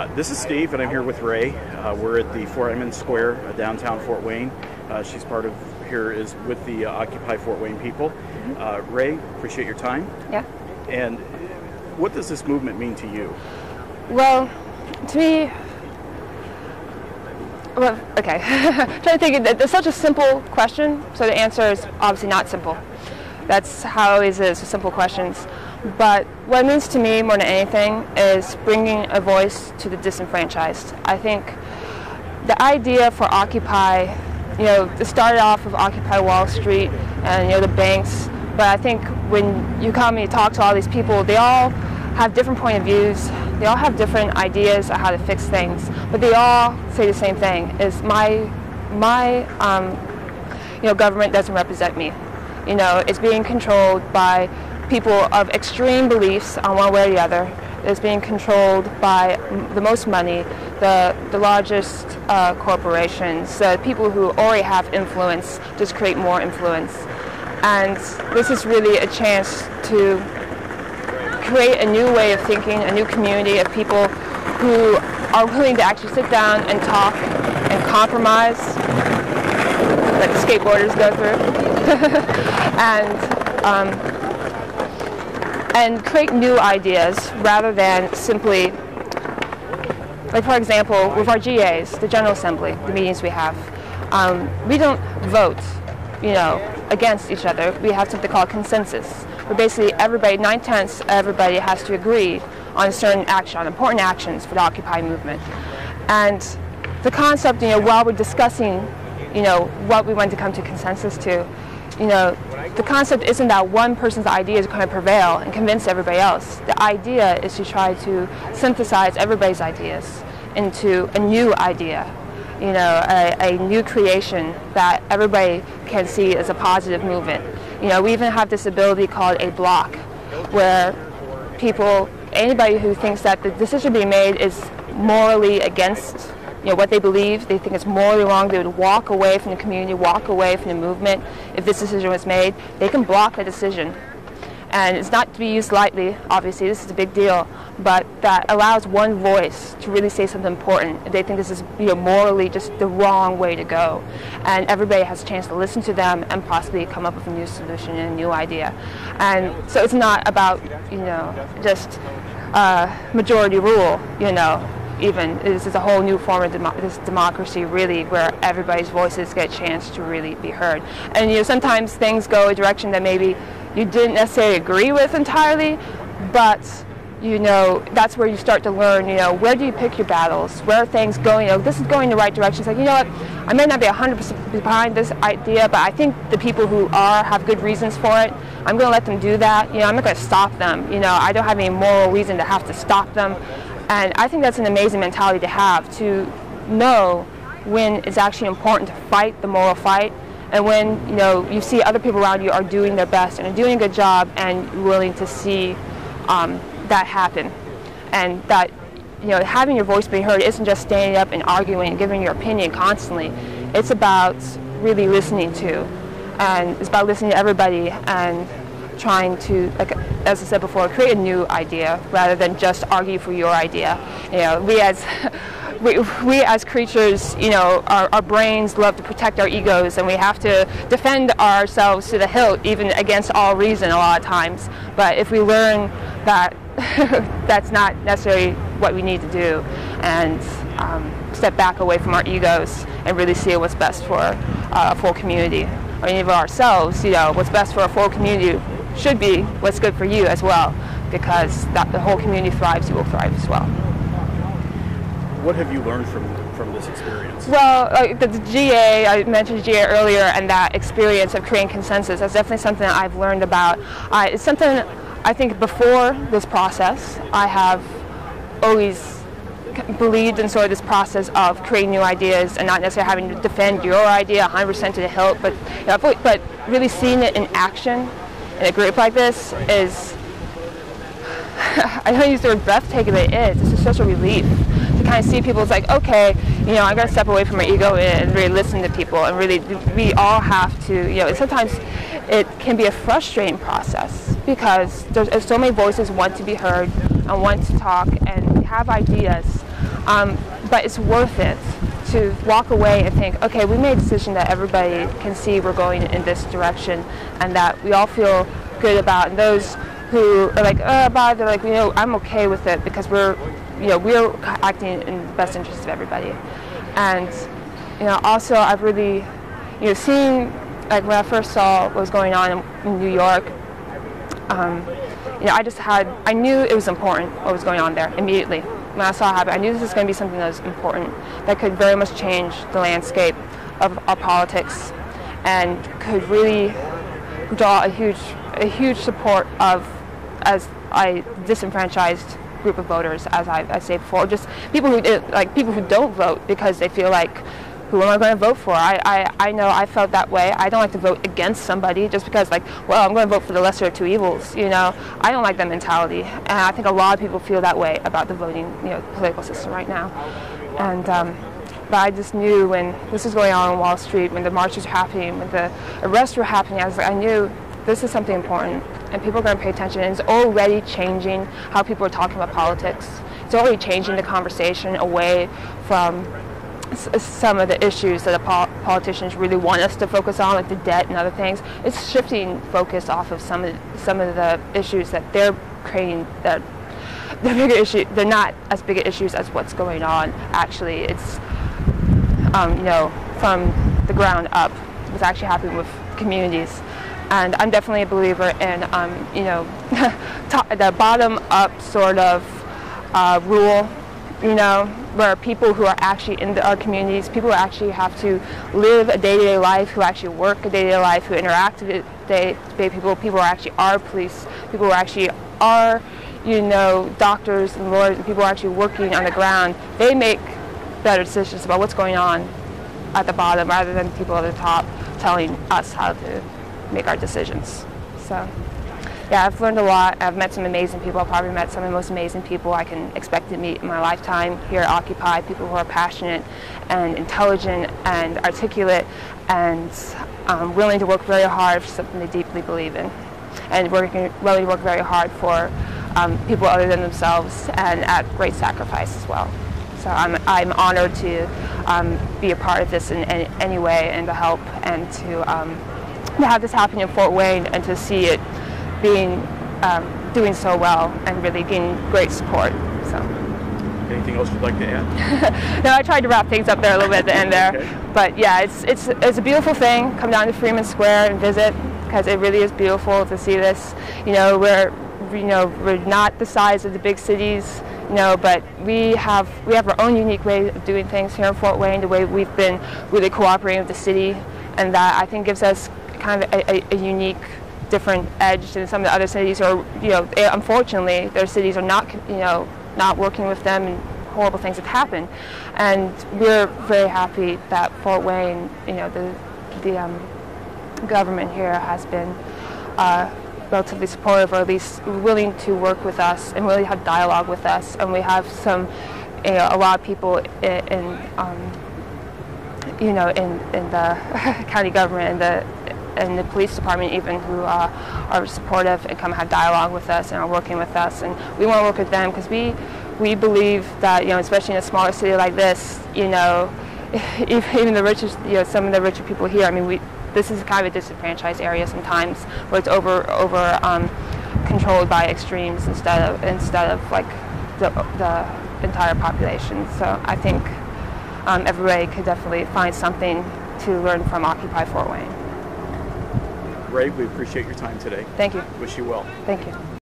This is Steve, and I'm here with Ray. We're at the Foreman Square, downtown Fort Wayne. She's part of here is with the Occupy Fort Wayne people. Ray, appreciate your time. Yeah. And what does this movement mean to you? Well, to me, okay. Trying to think, it's such a simple question, so the answer is obviously not simple. That's how it always is with simple questions. But what it means to me more than anything is bringing a voice to the disenfranchised. I think the idea for Occupy, it started off with Occupy Wall Street and, the banks. But I think when you come and you talk to all these people, they all have different point of views. They all have different ideas on how to fix things. But they all say the same thing, is my government doesn't represent me. It's being controlled by people of extreme beliefs on one way or the other. It's being controlled by the most money, the largest corporations, the people who already have influence just create more influence. And this is really a chance to create a new way of thinking, a new community of people who are willing to actually sit down and talk and compromise, like the skateboarders go through, and create new ideas rather than simply, like for example, with our GAs, the General Assembly, the meetings we have, we don't vote, against each other. We have something called consensus, where basically everybody, 9/10 everybody has to agree on a certain action, on important actions for the Occupy movement. And the concept, while we're discussing, what we want to come to consensus to, the concept isn't that one person's idea is going to prevail and convince everybody else. The idea is to try to synthesize everybody's ideas into a new idea, a new creation that everybody can see as a positive movement. We even have this ability called a block, where anybody who thinks that the decision being made is morally against what they believe, they think it's morally wrong, they would walk away from the community, walk away from the movement. If this decision was made, they can block the decision. And it's not to be used lightly, obviously, this is a big deal, but that allows one voice to really say something important. If they think this is morally just the wrong way to go. And everybody has a chance to listen to them and possibly come up with a new solution and a new idea. And so it's not about, just majority rule, even. This is a whole new form of this democracy, really, where everybody's voices get a chance to really be heard. And sometimes things go a direction that maybe you didn't necessarily agree with entirely, but that's where you start to learn, where do you pick your battles? Where are things going? This is going in the right direction. It's like, what? I may not be 100% behind this idea, but I think the people who have good reasons for it. I'm going to let them do that. I'm not going to stop them. I don't have any moral reason to have to stop them. And I think that's an amazing mentality to have, to know when it's actually important to fight the moral fight, and when you see other people around you are doing their best and are doing a good job, and you're willing to see that happen. And that having your voice being heard isn't just standing up and arguing and giving your opinion constantly. It's about really listening to, and it's about listening to everybody and trying to, like, as I said before, create a new idea rather than just argue for your idea. We as creatures, our brains love to protect our egos, and we have to defend ourselves to the hilt, even against all reason a lot of times. But if we learn that that's not necessarily what we need to do, and step back away from our egos and really see what's best for a full community, or even ourselves, what's best for a full community should be what's good for you as well, because the whole community thrives, you will thrive as well. What have you learned from this experience? Well, the GA, I mentioned GA earlier, and that experience of creating consensus, that's definitely something that I've learned about. It's something I think before this process, I have always believed in sort of this process of creating new ideas and not necessarily having to defend your idea 100% to the hilt, but really seeing it in action in a group like this is, I don't use the word breathtaking, but it is. It's just such a relief to kind of see people. It's like, okay, I'm going to step away from my ego and really listen to people, and really, we all have to, sometimes it can be a frustrating process because there's so many voices want to be heard and want to talk and have ideas, But it's worth it to walk away and think, okay, we made a decision that everybody can see we're going in this direction and that we all feel good about. And those who are like, about it, they're like, I'm okay with it because we're acting in the best interest of everybody. And, also I've really, seen, like when I first saw what was going on in New York, I knew it was important what was going on there immediately. When I saw it happen, I knew this was going to be something that was important, that could very much change the landscape of our politics and could really draw a huge support of, as a disenfranchised group of voters, as I say before, just people who don't vote because they feel like, who am I going to vote for? I know I felt that way. I don't like to vote against somebody just because, I'm going to vote for the lesser of two evils. I don't like that mentality, and I think a lot of people feel that way about the voting, political system right now. And but I just knew when this was going on Wall Street, when the marches were happening, when the arrests were happening, I knew this is something important, and people are going to pay attention. And it's already changing how people are talking about politics. It's already changing the conversation away from some of the issues that the politicians really want us to focus on, like the debt and other things. It's shifting focus off of some of the issues that they're creating. That the bigger issue, they're not as big issues as what's going on. Actually, it's from the ground up, what's actually happening with communities. And I'm definitely a believer in the bottom up sort of rule. Where people who are actually in our communities, people who actually have to live a day-to-day life, who actually work a day-to-day life, who interact with day-to-day people who actually are police, people who actually are, doctors and lawyers, and people who are actually working on the ground, they make better decisions about what's going on at the bottom rather than people at the top telling us how to make our decisions. So. Yeah, I've learned a lot. I've met some amazing people. I've probably met some of the most amazing people I can expect to meet in my lifetime here at Occupy, people who are passionate and intelligent and articulate and willing to work very hard for something they deeply believe in, and willing to work very hard for people other than themselves and at great sacrifice as well. So I'm honored to be a part of this in any way and to help and to have this happen in Fort Wayne and to see it doing so well and really getting great support. So. Anything else you'd like to add? No, I tried to wrap things up there a little bit at the end there. Okay. But yeah, it's a beautiful thing. Come down to Freeman Square and visit because it really is beautiful to see this. We're not the size of the big cities, but we have our own unique way of doing things here in Fort Wayne. The way we've been really cooperating with the city, and that I think gives us kind of a unique, different edge than some of the other cities. Or unfortunately, their cities are not working with them, and horrible things have happened. And we're very happy that Fort Wayne, the government here has been relatively supportive, or at least willing to work with us and really have dialogue with us. And we have a lot of people in the county government and the police department even who are supportive and come have dialogue with us and are working with us, and we want to work with them because we believe that especially in a smaller city like this, even the richest, some of the richer people here, I mean, this is kind of a disenfranchised area sometimes where it's over controlled by extremes instead of like the entire population. So I think everybody could definitely find something to learn from Occupy Fort Wayne. Ray, we appreciate your time today. Thank you. Wish you well. Thank you.